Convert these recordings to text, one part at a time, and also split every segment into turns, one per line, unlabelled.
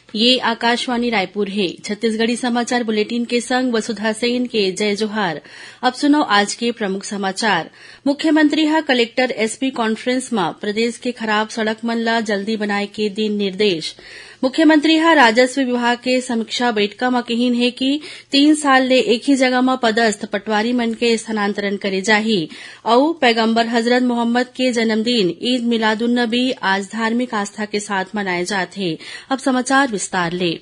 ये आकाशवाणी रायपुर है। छत्तीसगढ़ी समाचार बुलेटिन के संग वसुधा सेन के जय जोहार। अब सुनो आज के प्रमुख समाचार। मुख्यमंत्री ह कलेक्टर एसपी कॉन्फ्रेंस में प्रदेश के खराब सड़क मन ला जल्दी बनाए के दिन निर्देश। मुख्यमंत्री ह राजस्व विभाग के समीक्षा बैठका में कहिन है कि 3 साल ले एक ही जगह में पदस्थ पटवारी मन के स्थानांतरण करे जाही और पैगंबर हजरत मोहम्मद के जन्मदिन ईद मिलादुन्नबी आज धार्मिक आस्था के साथ मनाए जाते। अब समाचार विस्तार ले।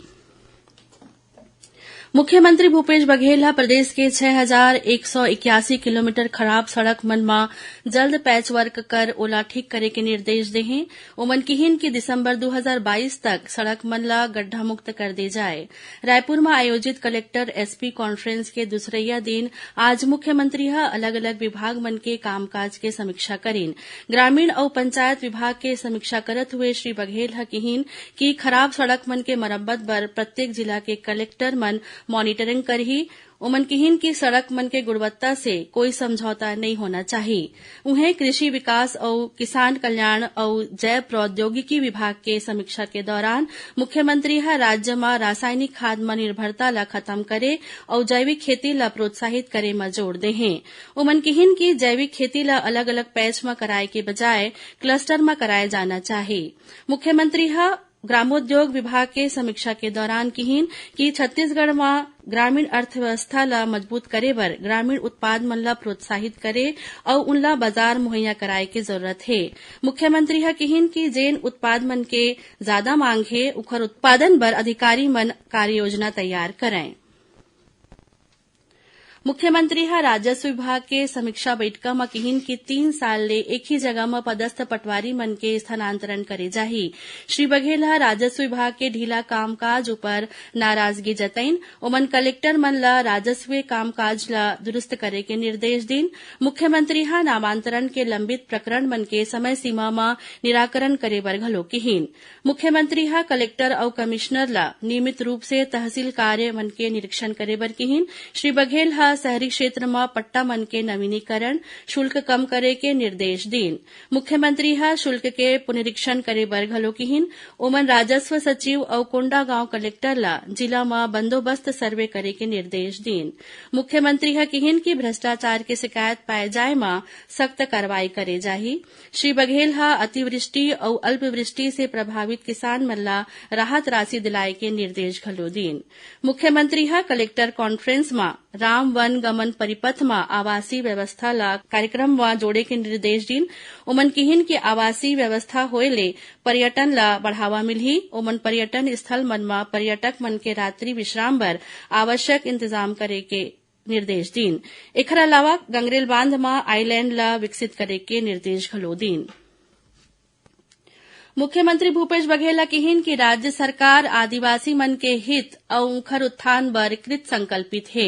मुख्यमंत्री भूपेश बघेल ह प्रदेश के 6181 किलोमीटर खराब सड़क मन में जल्द पैच वर्क कर ओला ठीक करे के निर्देश दे हैं। ओमन किहिन कि दिसंबर 2022 तक सड़क मन ला गड्ढा मुक्त कर दे जाए। रायपुर में आयोजित कलेक्टर एसपी कॉन्फ्रेंस के दूसरैया दिन आज मुख्यमंत्री ह अलग अलग विभाग मन के कामकाज के समीक्षा करीन। ग्रामीण और पंचायत विभाग के समीक्षा करत हुए श्री बघेल ह किहिन कि खराब सड़क मन के मरम्मत बर प्रत्येक जिला के कलेक्टर मन मॉनिटरिंग करही। उमन किहिन की सड़क मन के गुणवत्ता से कोई समझौता नहीं होना चाहिए। उन्हें कृषि विकास और किसान कल्याण और जैव प्रौद्योगिकी विभाग के समीक्षा के दौरान मुख्यमंत्री ह राज्य में रासायनिक खाद में निर्भरता ला खत्म करे और जैविक खेती ला प्रोत्साहित करे में जोर दे हैं। उमन किहिन की जैविक खेती ला अलग अलग पैच में कराए के बजाय क्लस्टर में कराए जाना चाहिए। मुख्यमंत्री ह ग्रामोद्योग विभाग के समीक्षा के दौरान किहिन कि छत्तीसगढ़ में ग्रामीण अर्थव्यवस्था ला मजबूत करे बर ग्रामीण उत्पाद मन ला प्रोत्साहित करे और उनला बाजार मुहैया कराए के जरूरत है। मुख्यमंत्री ह किहिन कि जेन उत्पाद मन के ज्यादा मांग है उखर उत्पादन बर अधिकारी मन कार्य योजना तैयार करें। मुख्यमंत्री ह राजस्व विभाग के समीक्षा बैठका में किहिन कि 3 साल ले एक ही जगह में पदस्थ पटवारी मन के स्थानांतरण करे जाही। श्री बघेल ह राजस्व विभाग के ढीला कामकाज ऊपर नाराजगी जतईन। ओमन कलेक्टर मन ला राजस्व कामकाज ला दुरुस्त करे के निर्देश दिन। मुख्यमंत्री ह नामांतरण के लंबित प्रकरण मन के समय सीमा में निराकरण करे बर घलो किहिन। मुख्यमंत्री ह कलेक्टर और कमिश्नर ला नियमित रूप से तहसील कार्य मन के निरीक्षण करे बर किहिन। श्री बघेल ह शहरी क्षेत्र में पट्टा मन के नवीनीकरण शुल्क कम करे के निर्देश दीन। मुख्यमंत्री ह शुल्क के पुनरीक्षण करे बर घलो किहिन। ओमन राजस्व सचिव और कोंडागांव कलेक्टर ला जिला में बंदोबस्त सर्वे करे के निर्देश दीन। मुख्यमंत्री ह किहिन कि भ्रष्टाचार के शिकायत पाए जाए में सख्त कार्रवाई करे जाही। श्री बघेल ह अतिवृष्टि और अल्पवृष्टि से प्रभावित किसान मन ला राहत राशि दिलाए के निर्देश घलो दीन। मुख्यमंत्री ह कलेक्टर कॉन्फ्रेंस में राम वन गमन परिपथ में आवासीय व्यवस्था ला कार्यक्रम में जोड़े के निर्देश दीन। ओमन किहिन की आवासीय व्यवस्था होए ले पर्यटन ला बढ़ावा मिलही। ओमन पर्यटन स्थल मन में पर्यटक मन के रात्रि विश्राम बर आवश्यक इंतजाम करे के निर्देश दीन। एकर अलावा गंगरेल बांध में आईलैंड ला विकसित करे के निर्देश घलो दीन। मुख्यमंत्री भूपेश बघेल किहिन कि राज्य सरकार आदिवासी मन के हित और उखर उत्थान बर कृत संकल्पित है।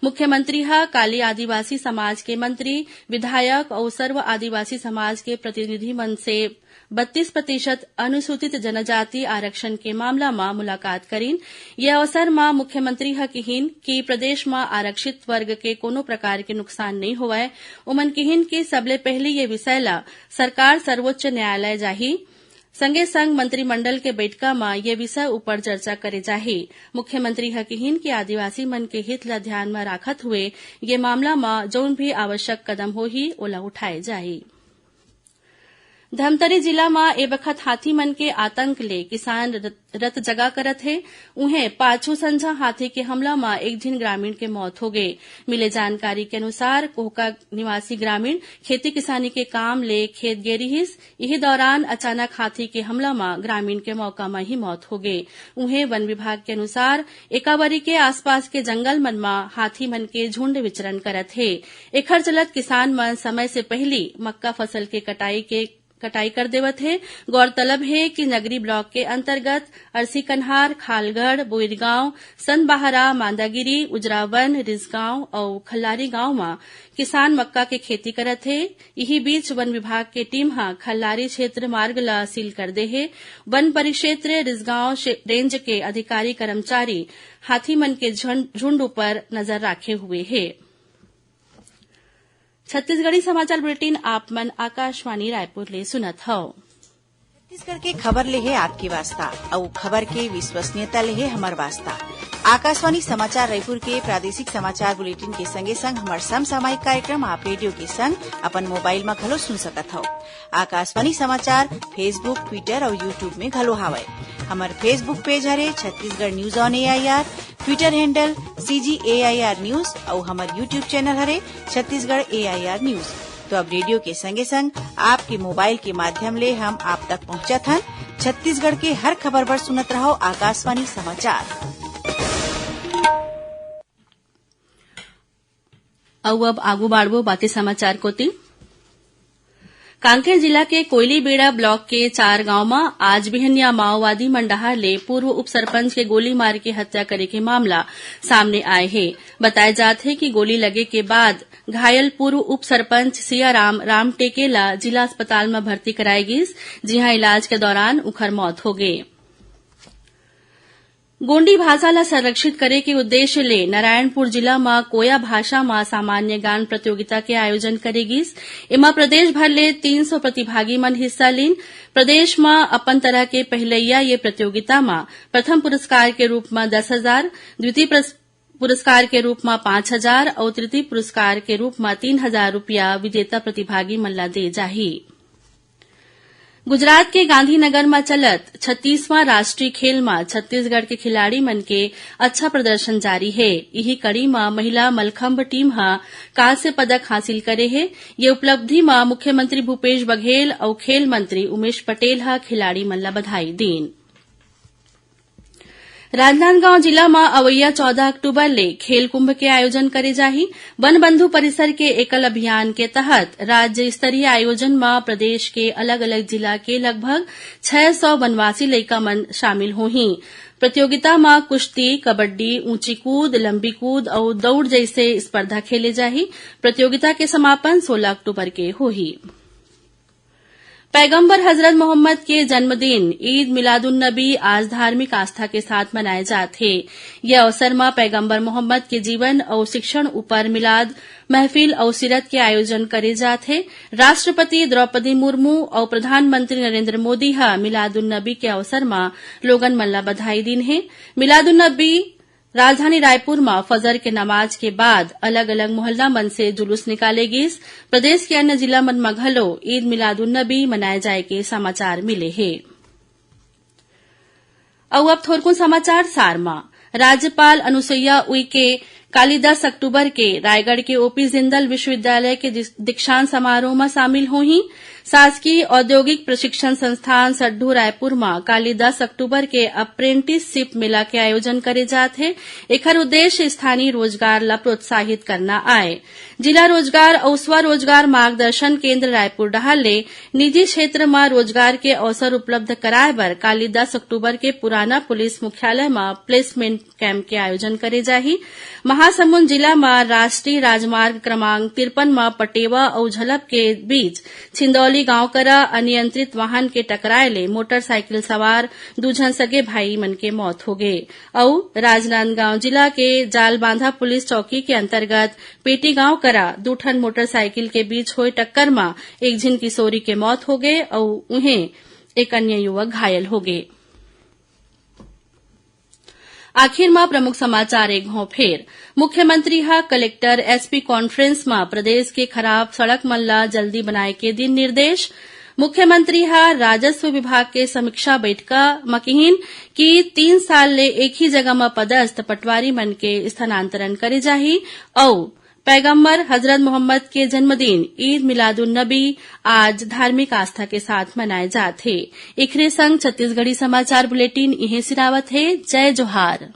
मुख्यमंत्री ह काली आदिवासी समाज के मंत्री, विधायक और सर्व आदिवासी समाज के प्रतिनिधि मन से 32% अनुसूचित जनजाति आरक्षण के मामला में मुलाकात करीन। यह अवसर में मुख्यमंत्री ह किहिन कि प्रदेश में आरक्षित वर्ग के कोनो प्रकार के नुकसान नहीं होवय। उमन किहिन कि सबले पहले ये विषय ला सरकार सर्वोच्च न्यायालय जाही। संगे संग मंत्रिमंडल के बैठका में ये विषय ऊपर चर्चा करे जाही। मुख्यमंत्री ह किहिन कि आदिवासी मन के हित ला ध्यान में राखत हुए ये मामला में जौन भी आवश्यक कदम होही ओला उठाए जाही। धमतरी जिला में ए बखत हाथी मन के आतंक ले किसान रत जगा करत है। उन्हें पाछू संझा हाथी के हमला में एक झिन ग्रामीण के मौत हो गए। मिले जानकारी के अनुसार कोहका निवासी ग्रामीण खेती किसानी के काम ले खेत गे रहिस। यही दौरान अचानक हाथी के हमला में ग्रामीण के मौका में ही मौत हो गए। उन्हें वन विभाग के अनुसार एकावरी के आसपास के जंगल मन में हाथी मन के झुंड विचरण करत है। एखर चलत किसान मन समय से पहली मक्का फसल के कटाई कर देवत है। गौरतलब है कि नगरी ब्लॉक के अंतर्गत अरसी कन्हार, खालगढ़, बोईरगांव, सनबाहरा, मांदागिरी, उजरावन, रिजगांव और खल्लारी गांव में किसान मक्का के खेती करत है। यही बीच वन विभाग के टीम हा खल्लारी क्षेत्र मार्ग ला सील कर दे है। वन परिक्षेत्र रिजगांव रेंज के अधिकारी कर्मचारी हाथी मन के झुंड ऊपर नजर रखे हुए है। छत्तीसगढ़ी समाचार बुलेटिन आप मन आकाशवाणी रायपुर ले सुनत हव।
छत्तीसगढ़ के खबर ले है आपके वास्ता और खबर के विश्वसनीयता ले है हमार वास्ता। आकाशवाणी समाचार रायपुर के प्रादेशिक समाचार बुलेटिन के संगे संग हमार समसामयिक कार्यक्रम आप रेडियो के संग अपन मोबाइल में घलो सुन सकत हो। आकाशवाणी समाचार फेसबुक, ट्विटर और यूट्यूब में घलो हावय। हमार फेसबुक पेज हरे Chhattisgarh news on AIR, Twitter handle CGAIR news और हमार यूट्यूब चैनल हरे छत्तीसगढ़ AIR न्यूज। तो अब रेडियो के संगे संग आपके मोबाइल के माध्यम ले हम आप तक पहुंचत हन। छत्तीसगढ़ के हर खबर पर सुनत रहो आकाशवाणी समाचार।
अब आगू बाढ़बो बातें समाचार कोती। कांकेर जिला के कोयलीबेड़ा ब्लॉक के 4 गांव में आज बिहनिया माओवादी मन डहार ले पूर्व उप सरपंच के गोली मार के हत्या करे के मामला सामने आए है। बताया जात है कि गोली लगे के बाद घायल पूर्व उप सरपंच सियाराम राम टेकेला जिला अस्पताल में भर्ती कराई गिस, जिहां इलाज के दौरान उखर मौत हो गई। गोंडी भाषा ला संरक्षित करे के उद्देश्य ले नारायणपुर जिला में कोया भाषा में सामान्य गान प्रतियोगिता के आयोजन करेगिस। इमा प्रदेश भर ले 300 प्रतिभागी मन हिस्सा लीन। प्रदेश में अपन तरह के पहलैया ये प्रतियोगिता में प्रथम पुरस्कार के रूप में 10,000, द्वितीय पुरस्कार के रूप में 5,000 और तृतीय पुरस्कार के रूप में 3,000 रुपया विजेता प्रतिभागी मन ला दे जाही। गुजरात के गांधीनगर में चलत 36वां राष्ट्रीय खेल में छत्तीसगढ़ के खिलाड़ी मन के अच्छा प्रदर्शन जारी है। यही कड़ी में महिला मलखंभ टीम हा कांस्य पदक हासिल करे है। ये उपलब्धि में मुख्यमंत्री भूपेश बघेल और खेल मंत्री उमेश पटेल हा खिलाड़ी मन ला बधाई दीन। राजनांदगांव जिला में अवैया 14 अक्टूबर ले खेल कुंभ के आयोजन करे जाही। वन बंधु परिसर के एकल अभियान के तहत राज्य स्तरीय आयोजन में प्रदेश के अलग अलग जिला के लगभग 600 वनवासी लइका मन शामिल होही। प्रतियोगिता में कुश्ती, कबड्डी, ऊंची कूद, लंबी कूद और दौड़ जैसे स्पर्धा खेले जाही। प्रतियोगिता के समापन 16 अक्टूबर के होही। पैगंबर हजरत मोहम्मद के जन्मदिन ईद मिलादुन्नबी आज धार्मिक आस्था के साथ मनाए जाते हैं। यह अवसर में पैगंबर मोहम्मद के जीवन और शिक्षण ऊपर मिलाद महफिल और सीरत के आयोजन करे जाते। राष्ट्रपति द्रौपदी मुर्मू और प्रधानमंत्री नरेंद्र मोदी हा मिलादुन्नबी के अवसर में लोगन मन ला बधाई दीन है। मिलादुन्नबी राजधानी रायपुर में फजर के नमाज के बाद अलग अलग मोहल्ला मन से जुलूस निकाले गिस। प्रदेश के अन्य जिला मन में घलो ईद मिलादुन्नबी मनाए जाए के समाचार मिले है। अब थोरकुन समाचार सारमा। राज्यपाल अनुसुईया उइके काली 10 अक्टूबर के रायगढ़ के ओपी जिंदल विश्वविद्यालय के दीक्षांत समारोह में शामिल होही। शासकीय औद्योगिक प्रशिक्षण संस्थान सड्ढू रायपुर में काली 10 अक्टूबर के अप्रेंटिसशिप मेला के आयोजन करे जात है। एकर उद्देश्य स्थानीय रोजगार ला प्रोत्साहित करना आए। जिला रोजगार और स्वरोजगार मार्गदर्शन केंद्र रायपुर डहार ले निजी क्षेत्र में रोजगार के अवसर उपलब्ध कराए बर काली 10 अक्टूबर के पुराना पुलिस मुख्यालय में प्लेसमेंट कैंप के आयोजन करे जाही। महासमुंद जिला में राष्ट्रीय राजमार्ग क्रमांक 53 में पटेवा और झलप के बीच छिंदौली गांव करा अनियंत्रित वाहन के टकराए ले मोटरसाइकिल सवार 2 झन सगे भाई मन के मौत हो गए। और राजनांदगांव जिला के जालबांधा पुलिस चौकी के अंतर्गत पेटी गांव करा 2 ठन मोटरसाइकिल के बीच हुए टक्कर में एक झन किशोरी के मौत हो गए और उन्हें एक अन्य युवक घायल हो गए। आखिर में प्रमुख समाचार एक घाव फेर। मुख्यमंत्री हा कलेक्टर एसपी कॉन्फ्रेंस में प्रदेश के खराब सड़क मन ला जल्दी बनाए के दिन निर्देश। मुख्यमंत्री हा राजस्व विभाग के समीक्षा बैठका मकिहिन की 3 साल ले एक ही जगह में पदस्थ पटवारी मन के स्थानांतरण करे जाही। और पैगंबर हजरत मोहम्मद के जन्मदिन ईद मिलादुन्नबी आज धार्मिक आस्था के साथ मनाए जाते। इखरे संग छत्तीसगढ़ी समाचार बुलेटिन इहे सिरावत है। जय जोहार।